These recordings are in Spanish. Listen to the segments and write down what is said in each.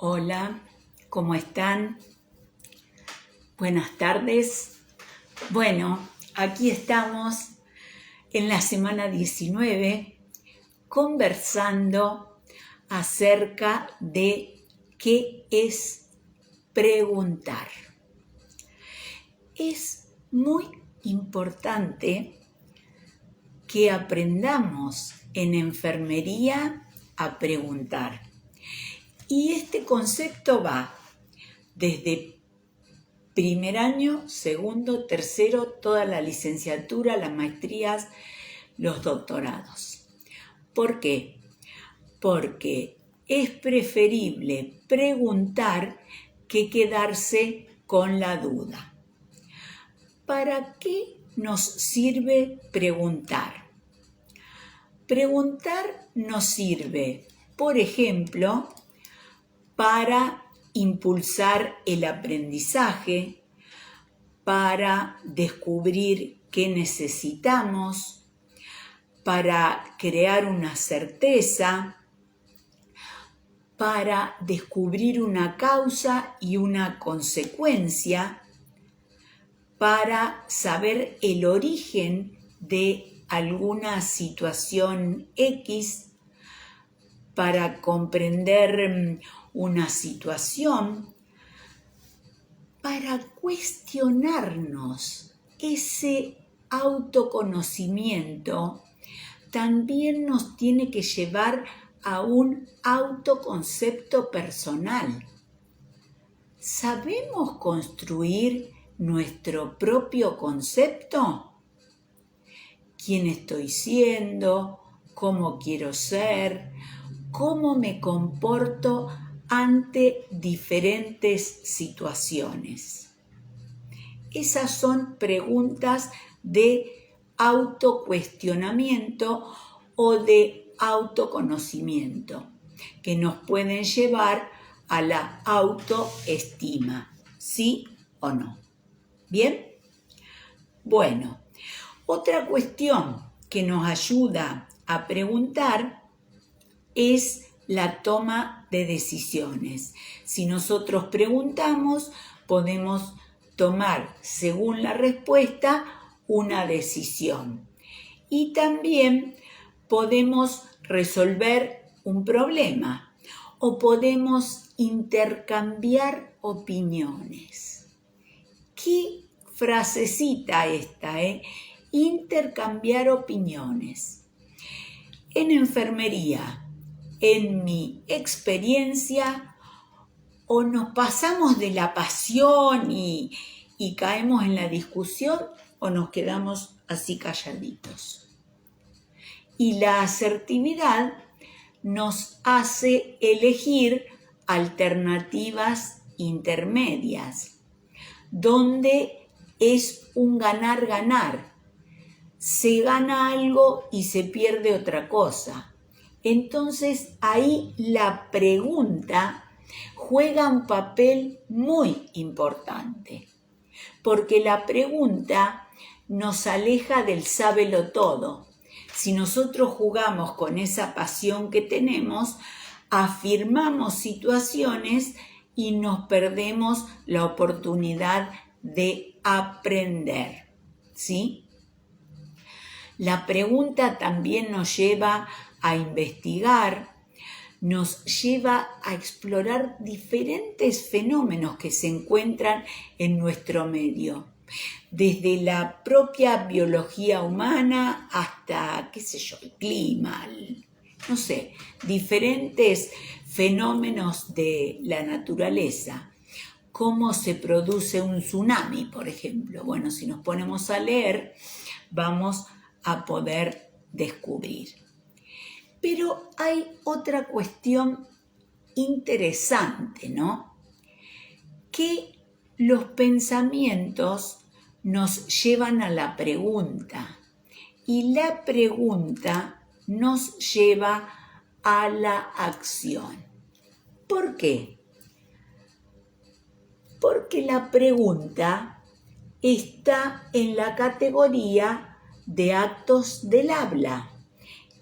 Hola, ¿cómo están? Buenas tardes. Bueno, aquí estamos en la semana 19 conversando acerca de qué es preguntar. Es muy importante que aprendamos en enfermería a preguntar. Y este concepto va desde primer año, segundo, tercero, toda la licenciatura, las maestrías, los doctorados. ¿Por qué? Porque es preferible preguntar que quedarse con la duda. ¿Para qué nos sirve preguntar? Preguntar nos sirve, por ejemplo, para impulsar el aprendizaje, para descubrir qué necesitamos, para crear una certeza, para descubrir una causa y una consecuencia, para saber el origen de alguna situación X, para comprender una situación, para cuestionarnos. Ese autoconocimiento también nos tiene que llevar a un autoconcepto personal. ¿Sabemos construir nuestro propio concepto? ¿Quién estoy siendo? ¿Cómo quiero ser? ¿Cómo me comporto ante diferentes situaciones? Esas son preguntas de autocuestionamiento o de autoconocimiento que nos pueden llevar a la autoestima, ¿sí o no? ¿Bien? Bueno, otra cuestión que nos ayuda a preguntar es la toma de decisiones. Si nosotros preguntamos, podemos tomar, según la respuesta, una decisión. Y también podemos resolver un problema o podemos intercambiar opiniones. ¿Qué frasecita esta, Intercambiar opiniones. En enfermería, en mi experiencia, o nos pasamos de la pasión y caemos en la discusión, o nos quedamos así calladitos. Y la asertividad nos hace elegir alternativas intermedias, donde es un ganar-ganar. Se gana algo y se pierde otra cosa. Entonces ahí la pregunta juega un papel muy importante, porque la pregunta nos aleja del sábelo todo. Si nosotros jugamos con esa pasión que tenemos, afirmamos situaciones y nos perdemos la oportunidad de aprender, ¿sí? La pregunta también nos lleva a investigar, nos lleva a explorar diferentes fenómenos que se encuentran en nuestro medio, desde la propia biología humana hasta, el clima, diferentes fenómenos de la naturaleza. ¿Cómo se produce un tsunami, por ejemplo? Bueno, si nos ponemos a leer, vamos a poder descubrir. Pero hay otra cuestión interesante, ¿no? Que los pensamientos nos llevan a la pregunta y la pregunta nos lleva a la acción. ¿Por qué? Porque la pregunta está en la categoría de actos del habla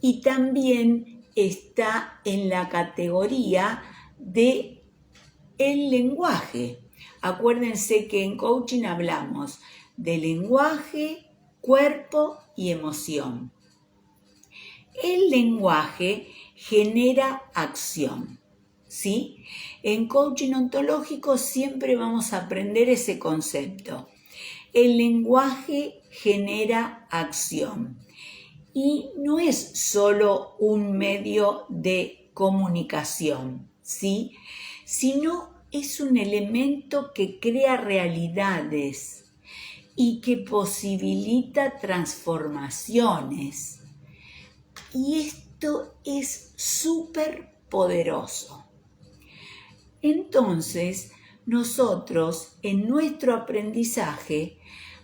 y también está en la categoría de el lenguaje. Acuérdense que en coaching hablamos de lenguaje, cuerpo y emoción. El lenguaje genera acción, ¿sí? En coaching ontológico siempre vamos a aprender ese concepto. El lenguaje genera acción y no es solo un medio de comunicación, ¿sí? Sino es un elemento que crea realidades y que posibilita transformaciones. Y esto es súper poderoso. Entonces, nosotros en nuestro aprendizaje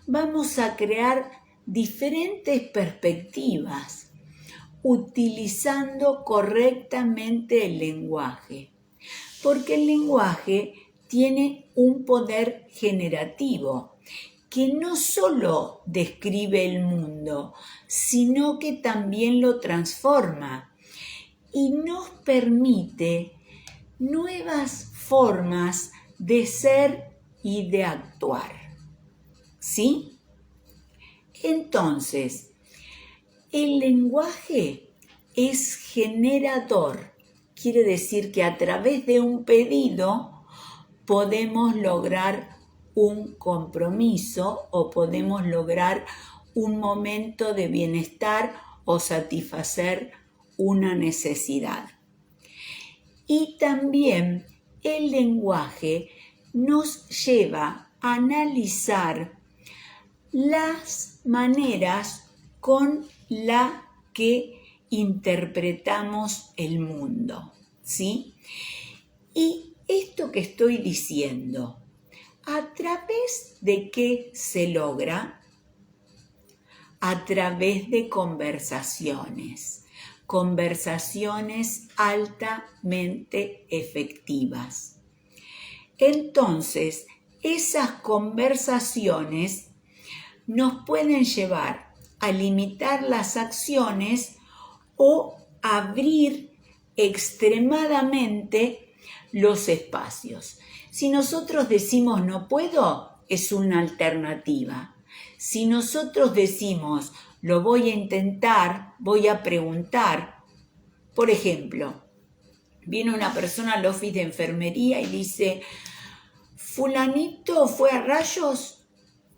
vamos a crear diferentes perspectivas utilizando correctamente el lenguaje. Porque el lenguaje tiene un poder generativo que no solo describe el mundo, sino que también lo transforma y nos permite nuevas formas de ser y de actuar. ¿Sí? Entonces, el lenguaje es generador. Quiere decir que a través de un pedido podemos lograr un compromiso o podemos lograr un momento de bienestar o satisfacer una necesidad. Y también el lenguaje nos lleva a analizar las maneras con las que interpretamos el mundo, ¿sí? Y esto que estoy diciendo, ¿a través de qué se logra? A través de conversaciones altamente efectivas. Entonces, esas conversaciones nos pueden llevar a limitar las acciones o abrir extremadamente los espacios. Si nosotros decimos no puedo, es una alternativa. Si nosotros decimos lo voy a intentar, voy a preguntar, por ejemplo, viene una persona al office de enfermería y dice, ¿fulanito fue a rayos?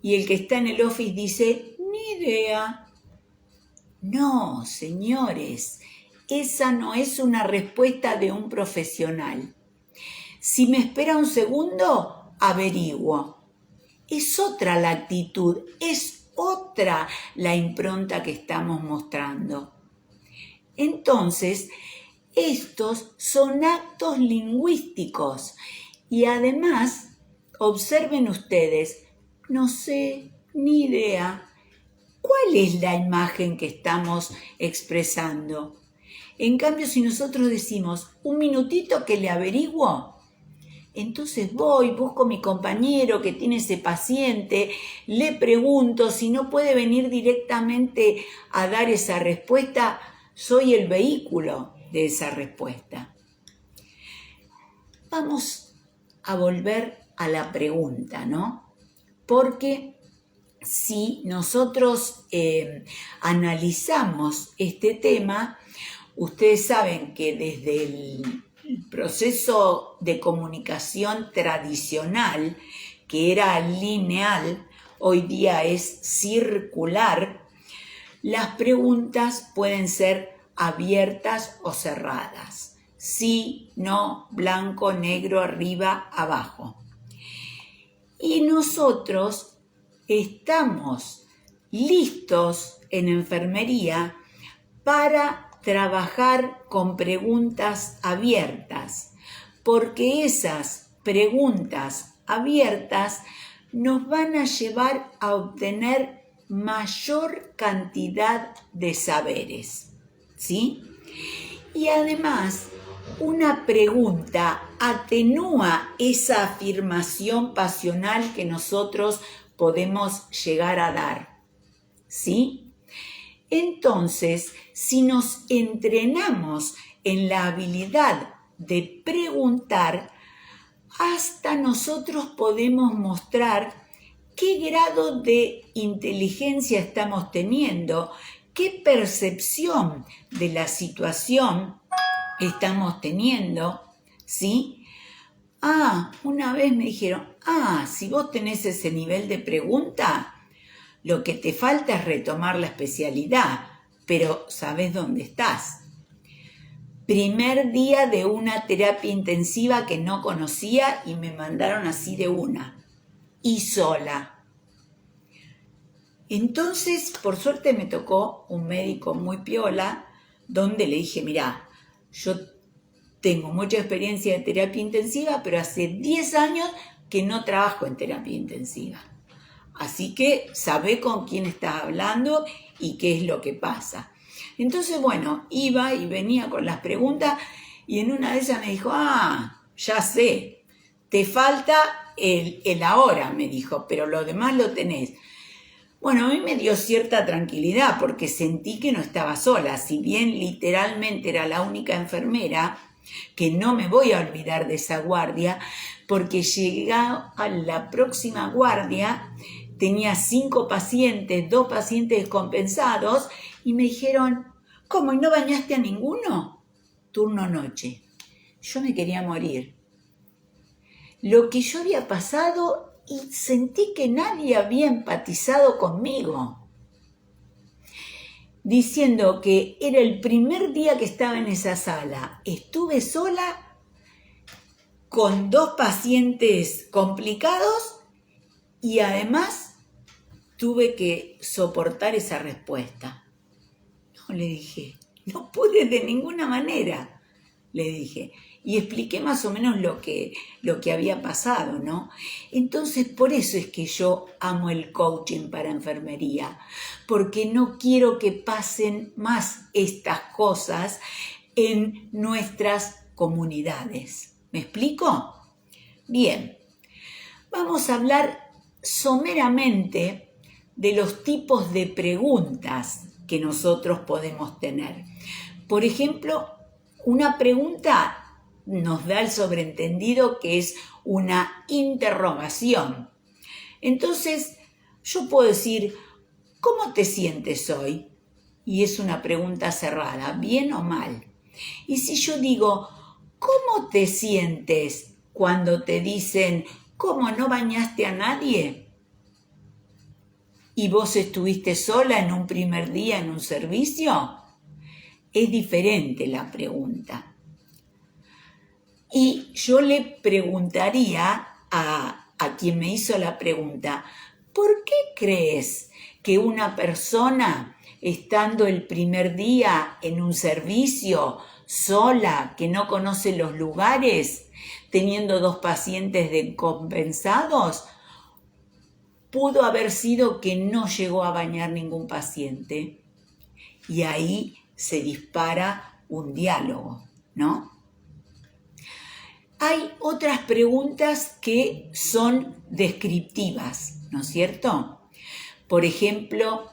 Y el que está en el office dice, ni idea. No, señores, esa no es una respuesta de un profesional. Si me espera un segundo, averiguo. Es otra la actitud, es otra la impronta que estamos mostrando. Entonces, estos son actos lingüísticos y además, observen ustedes, no sé, ni idea, ¿cuál es la imagen que estamos expresando? En cambio, si nosotros decimos, un minutito que le averiguo, entonces voy, busco a mi compañero que tiene ese paciente, le pregunto si no puede venir directamente a dar esa respuesta, soy el vehículo de esa respuesta. Vamos a volver a la pregunta, ¿no? Porque si nosotros analizamos este tema, ustedes saben que desde el proceso de comunicación tradicional, que era lineal, hoy día es circular, las preguntas pueden ser abiertas o cerradas. Sí, no, blanco, negro, arriba, abajo. Y nosotros estamos listos en enfermería para trabajar con preguntas abiertas, porque esas preguntas abiertas nos van a llevar a obtener mayor cantidad de saberes, ¿sí? Y además, una pregunta atenúa esa afirmación pasional que nosotros podemos llegar a dar, ¿sí? Entonces, si nos entrenamos en la habilidad de preguntar, hasta nosotros podemos mostrar qué grado de inteligencia estamos teniendo, qué percepción de la situación estamos teniendo, ¿sí? Una vez me dijeron, si vos tenés ese nivel de pregunta, lo que te falta es retomar la especialidad, pero ¿sabés dónde estás? Primer día de una terapia intensiva que no conocía y me mandaron así de una, y sola. Entonces, por suerte me tocó un médico muy piola, donde le dije, mirá, yo tengo mucha experiencia de terapia intensiva, pero hace 10 años que no trabajo en terapia intensiva. Así que sabé con quién estás hablando y qué es lo que pasa. Entonces, bueno, iba y venía con las preguntas y en una de ellas me dijo, ya sé, te falta el ahora, me dijo, pero lo demás lo tenés. Bueno, a mí me dio cierta tranquilidad porque sentí que no estaba sola. Si bien literalmente era la única enfermera, que no me voy a olvidar de esa guardia, porque llegaba a la próxima guardia, tenía 5 pacientes, 2 pacientes descompensados, y me dijeron, ¿cómo? ¿Y no bañaste a ninguno? Turno noche. Yo me quería morir. Lo que yo había pasado y sentí que nadie había empatizado conmigo, diciendo que era el primer día que estaba en esa sala. Estuve sola con 2 pacientes complicados y además tuve que soportar esa respuesta. No, le dije, no pude de ninguna manera, le dije. Y expliqué más o menos lo que había pasado, ¿no? Entonces, por eso es que yo amo el coaching para enfermería, porque no quiero que pasen más estas cosas en nuestras comunidades. ¿Me explico? Bien, vamos a hablar someramente de los tipos de preguntas que nosotros podemos tener. Por ejemplo, una pregunta nos da el sobreentendido que es una interrogación. Entonces, yo puedo decir, ¿cómo te sientes hoy? Y es una pregunta cerrada, ¿bien o mal? Y si yo digo, ¿cómo te sientes cuando te dicen, ¿cómo no bañaste a nadie? ¿Y vos estuviste sola en un primer día en un servicio? Es diferente la pregunta. Y yo le preguntaría a quien me hizo la pregunta, ¿por qué crees que una persona, estando el primer día en un servicio, sola, que no conoce los lugares, teniendo 2 pacientes descompensados, pudo haber sido que no llegó a bañar ningún paciente? Y ahí se dispara un diálogo, ¿no? Hay otras preguntas que son descriptivas, ¿no es cierto? Por ejemplo,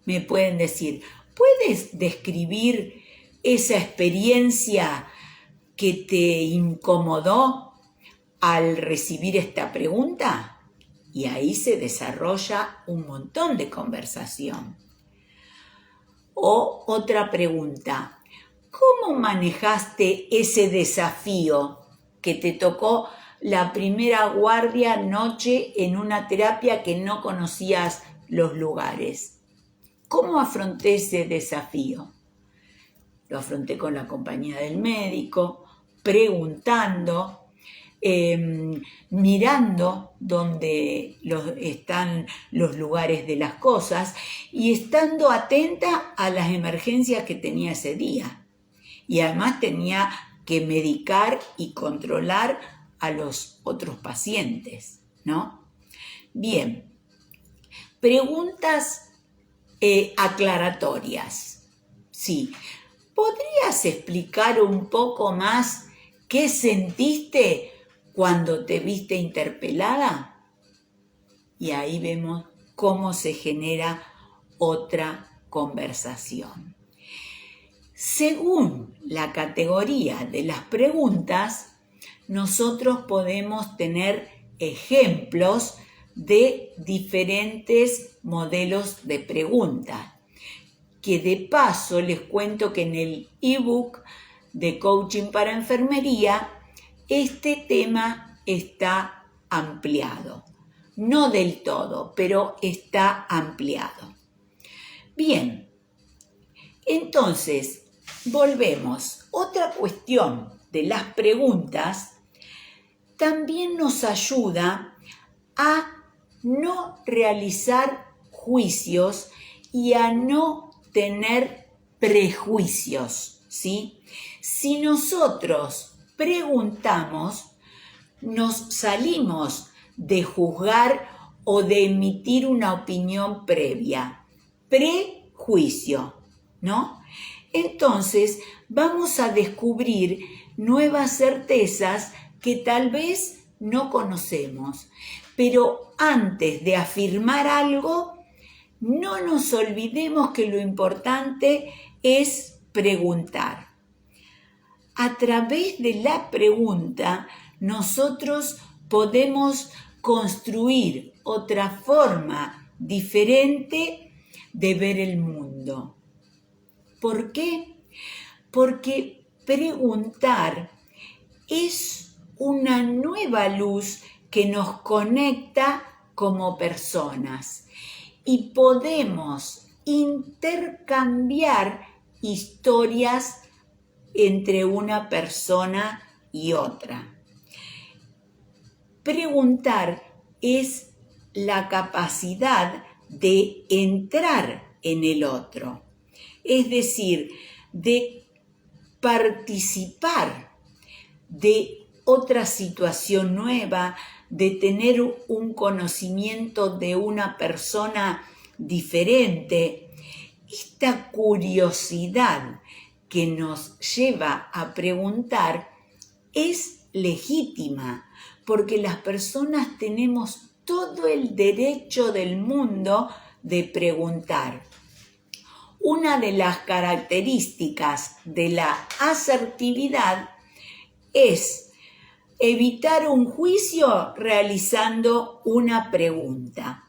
me pueden decir, ¿puedes describir esa experiencia que te incomodó al recibir esta pregunta? Y ahí se desarrolla un montón de conversación. O otra pregunta, ¿cómo manejaste ese desafío que te tocó la primera guardia noche en una terapia que no conocías los lugares? ¿Cómo afronté ese desafío? Lo afronté con la compañía del médico, preguntando, mirando dónde están los lugares de las cosas y estando atenta a las emergencias que tenía ese día. Y además tenía que medicar y controlar a los otros pacientes, ¿no? Bien, preguntas aclaratorias. Sí, ¿podrías explicar un poco más qué sentiste cuando te viste interpelada? Y ahí vemos cómo se genera otra conversación. Según la categoría de las preguntas, nosotros podemos tener ejemplos de diferentes modelos de preguntas. Que de paso les cuento que en el ebook de coaching para enfermería, este tema está ampliado. No del todo, pero está ampliado. Bien, entonces, volvemos. Otra cuestión de las preguntas también nos ayuda a no realizar juicios y a no tener prejuicios, ¿sí? Si nosotros preguntamos, nos salimos de juzgar o de emitir una opinión previa. Prejuicio, ¿no? Entonces, vamos a descubrir nuevas certezas que tal vez no conocemos. Pero antes de afirmar algo, no nos olvidemos que lo importante es preguntar. A través de la pregunta, nosotros podemos construir otra forma diferente de ver el mundo. ¿Por qué? Porque preguntar es una nueva luz que nos conecta como personas y podemos intercambiar historias entre una persona y otra. Preguntar es la capacidad de entrar en el otro, es decir, de participar de otra situación nueva, de tener un conocimiento de una persona diferente. Esta curiosidad que nos lleva a preguntar es legítima, porque las personas tenemos todo el derecho del mundo de preguntar. Una de las características de la asertividad es evitar un juicio realizando una pregunta.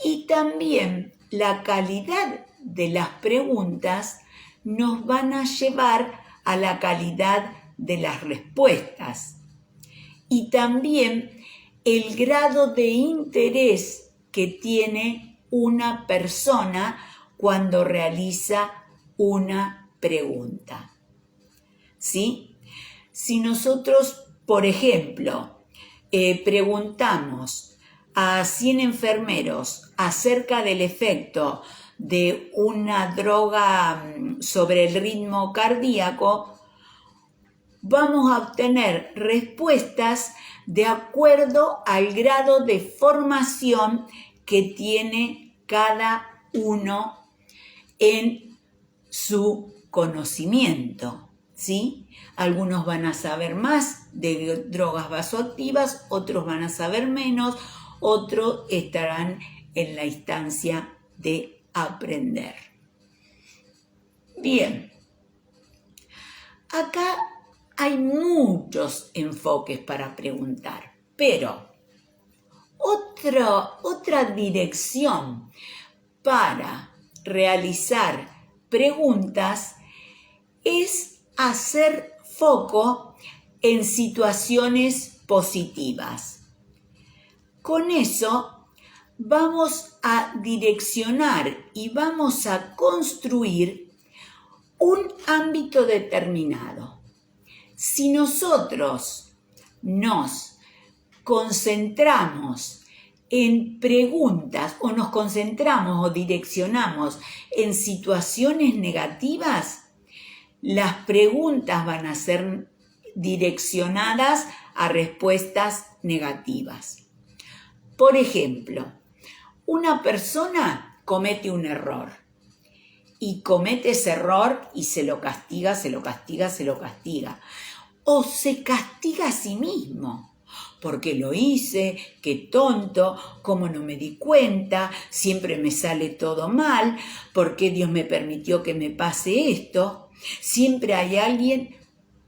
Y también la calidad de las preguntas nos van a llevar a la calidad de las respuestas. Y también el grado de interés que tiene una persona cuando realiza una pregunta. ¿Sí? Si nosotros, por ejemplo, preguntamos a 100 enfermeros acerca del efecto de una droga sobre el ritmo cardíaco, vamos a obtener respuestas de acuerdo al grado de formación que tiene cada uno en su conocimiento, ¿sí? Algunos van a saber más de drogas vasoactivas, otros van a saber menos, otros estarán en la instancia de aprender. Bien, acá hay muchos enfoques para preguntar, pero otra dirección para realizar preguntas es hacer foco en situaciones positivas. Con eso vamos a direccionar y vamos a construir un ámbito determinado. Si nosotros nos concentramos en preguntas o nos concentramos o direccionamos en situaciones negativas, las preguntas van a ser direccionadas a respuestas negativas. Por ejemplo, una persona comete un error y comete ese error y se lo castiga. O se castiga a sí mismo. Porque lo hice, qué tonto, cómo no me di cuenta, siempre me sale todo mal, ¿por qué Dios me permitió que me pase esto? Siempre hay alguien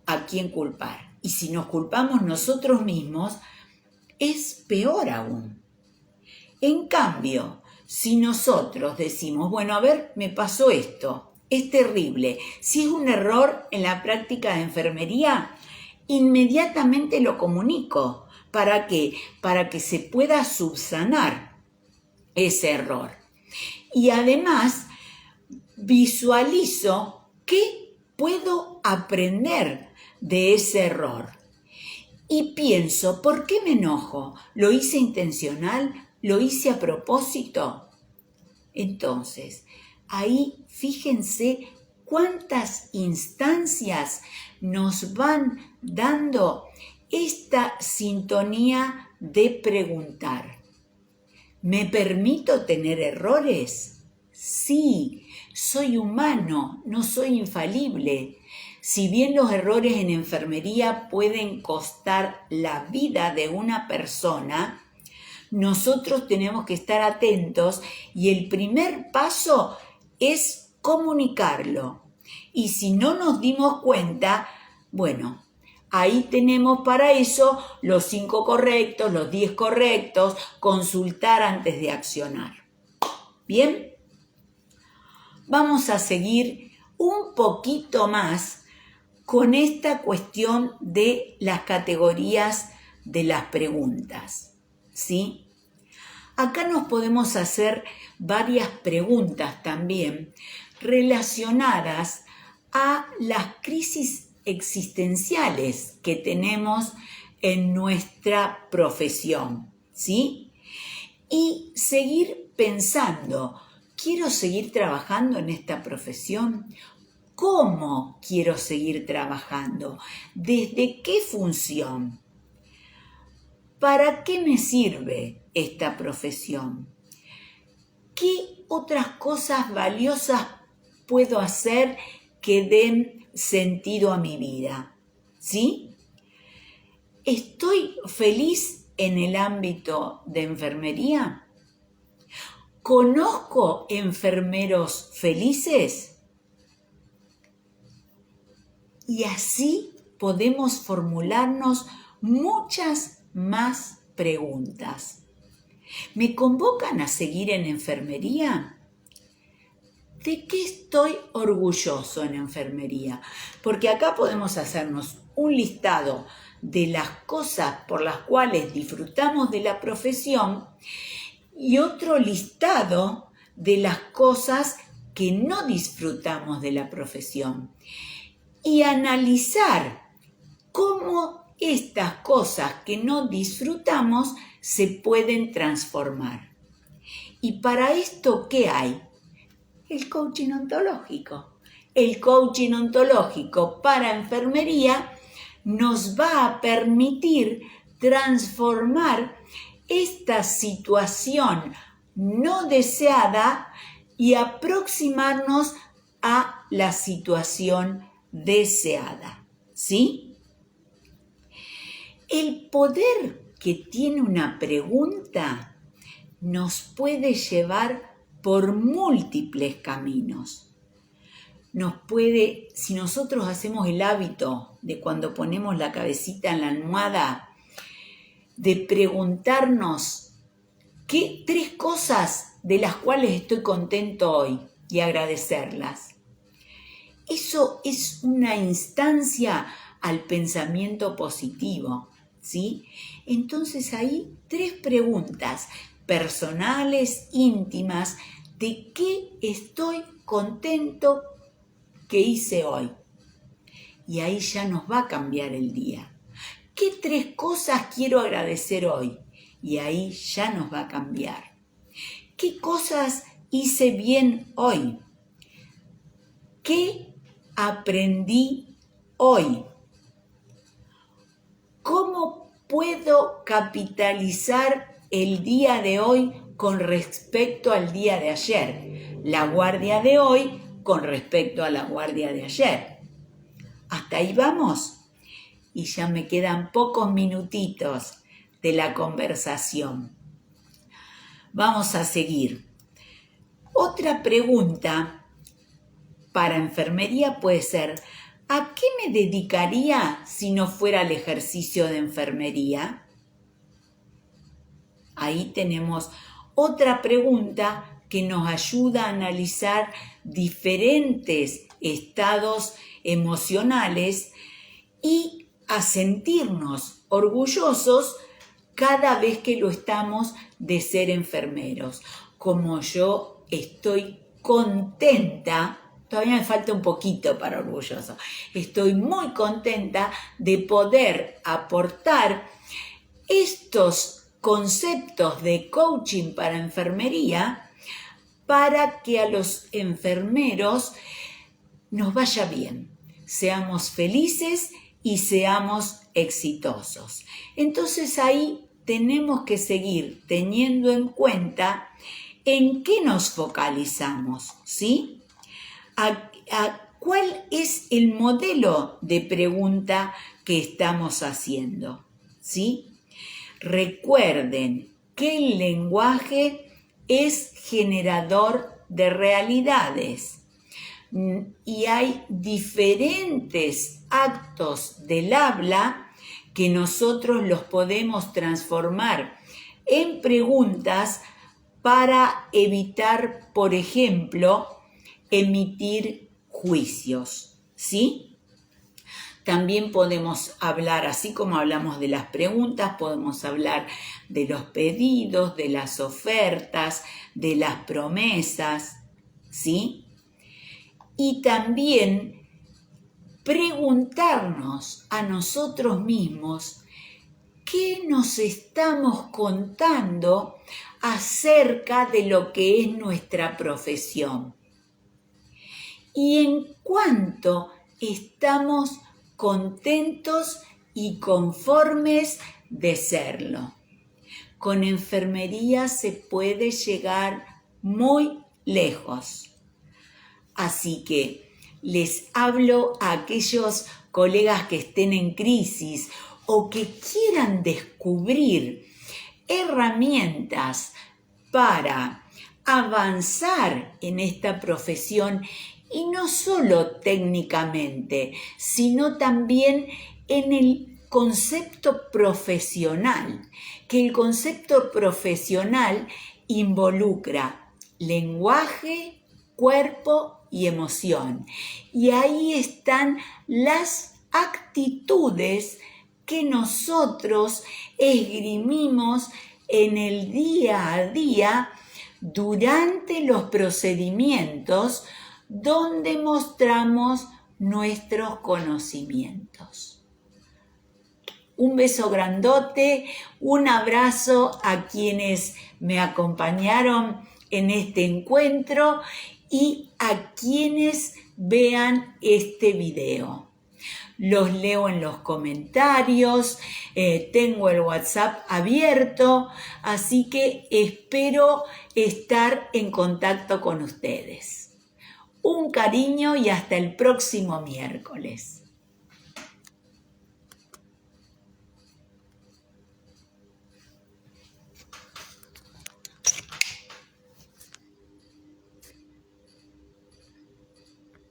a quien culpar. Y si nos culpamos nosotros mismos, es peor aún. En cambio, si nosotros decimos, bueno, a ver, me pasó esto, es terrible. Si es un error en la práctica de enfermería, inmediatamente lo comunico. ¿Para qué? Para que se pueda subsanar ese error. Y además, visualizo qué puedo aprender de ese error. Y pienso, ¿por qué me enojo? ¿Lo hice intencional? ¿Lo hice a propósito? Entonces, ahí fíjense cuántas instancias nos van dando esta sintonía de preguntar. ¿Me permito tener errores? Sí, soy humano, no soy infalible. Si bien los errores en enfermería pueden costar la vida de una persona, nosotros tenemos que estar atentos y el primer paso es comunicarlo. Y si no nos dimos cuenta, bueno, ahí tenemos para eso los 5 correctos, los 10 correctos, consultar antes de accionar. Bien, vamos a seguir un poquito más con esta cuestión de las categorías de las preguntas, ¿sí? Acá nos podemos hacer varias preguntas también relacionadas a las crisis existenciales que tenemos en nuestra profesión, ¿sí? Y seguir pensando, ¿quiero seguir trabajando en esta profesión? ¿Cómo quiero seguir trabajando? ¿Desde qué función? ¿Para qué me sirve esta profesión? ¿Qué otras cosas valiosas puedo hacer que den sentido a mi vida? ¿Sí? ¿Estoy feliz en el ámbito de enfermería? ¿Conozco enfermeros felices? Y así podemos formularnos muchas más preguntas. ¿Me convocan a seguir en enfermería? ¿De qué estoy orgulloso en enfermería? Porque acá podemos hacernos un listado de las cosas por las cuales disfrutamos de la profesión y otro listado de las cosas que no disfrutamos de la profesión. Y analizar cómo estas cosas que no disfrutamos se pueden transformar. Y para esto, ¿qué hay? El coaching ontológico. El coaching ontológico para enfermería nos va a permitir transformar esta situación no deseada y aproximarnos a la situación deseada, ¿sí? El poder que tiene una pregunta nos puede llevar por múltiples caminos. Si nosotros hacemos el hábito de cuando ponemos la cabecita en la almohada, de preguntarnos qué 3 cosas de las cuales estoy contento hoy y agradecerlas. Eso es una instancia al pensamiento positivo, ¿sí? Entonces ahí 3 preguntas personales, íntimas, de qué estoy contento que hice hoy. Y ahí ya nos va a cambiar el día. ¿Qué 3 cosas quiero agradecer hoy? Y ahí ya nos va a cambiar. ¿Qué cosas hice bien hoy? ¿Qué aprendí hoy? ¿Cómo puedo capitalizar el día de hoy con respecto al día de ayer? La guardia de hoy con respecto a la guardia de ayer. ¿Hasta ahí vamos? Y ya me quedan pocos minutitos de la conversación. Vamos a seguir. Otra pregunta para enfermería puede ser, ¿A qué me dedicaría si no fuera el ejercicio de enfermería? Ahí tenemos otra pregunta que nos ayuda a analizar diferentes estados emocionales y a sentirnos orgullosos cada vez que lo estamos de ser enfermeros. Como yo estoy contenta, todavía me falta un poquito para orgulloso, estoy muy contenta de poder aportar estos conceptos de coaching para enfermería para que a los enfermeros nos vaya bien, seamos felices y seamos exitosos. Entonces ahí tenemos que seguir teniendo en cuenta en qué nos focalizamos, ¿sí? ¿Cuál es el modelo de pregunta que estamos haciendo? ¿Sí? Recuerden que el lenguaje es generador de realidades y hay diferentes actos del habla que nosotros los podemos transformar en preguntas para evitar, por ejemplo, emitir juicios, ¿sí? También podemos hablar, así como hablamos de las preguntas, podemos hablar de los pedidos, de las ofertas, de las promesas, ¿sí? Y también preguntarnos a nosotros mismos qué nos estamos contando acerca de lo que es nuestra profesión y en cuánto estamos contentos y conformes de serlo. Con enfermería se puede llegar muy lejos. Así que les hablo a aquellos colegas que estén en crisis o que quieran descubrir herramientas para avanzar en esta profesión y no solo técnicamente, sino también en el concepto profesional, que el concepto profesional involucra lenguaje, cuerpo y emoción. Y ahí están las actitudes que nosotros esgrimimos en el día a día durante los procedimientos donde mostramos nuestros conocimientos. Un beso grandote, un abrazo a quienes me acompañaron en este encuentro y a quienes vean este video. Los leo en los comentarios, tengo el WhatsApp abierto, así que espero estar en contacto con ustedes. Un cariño y hasta el próximo miércoles.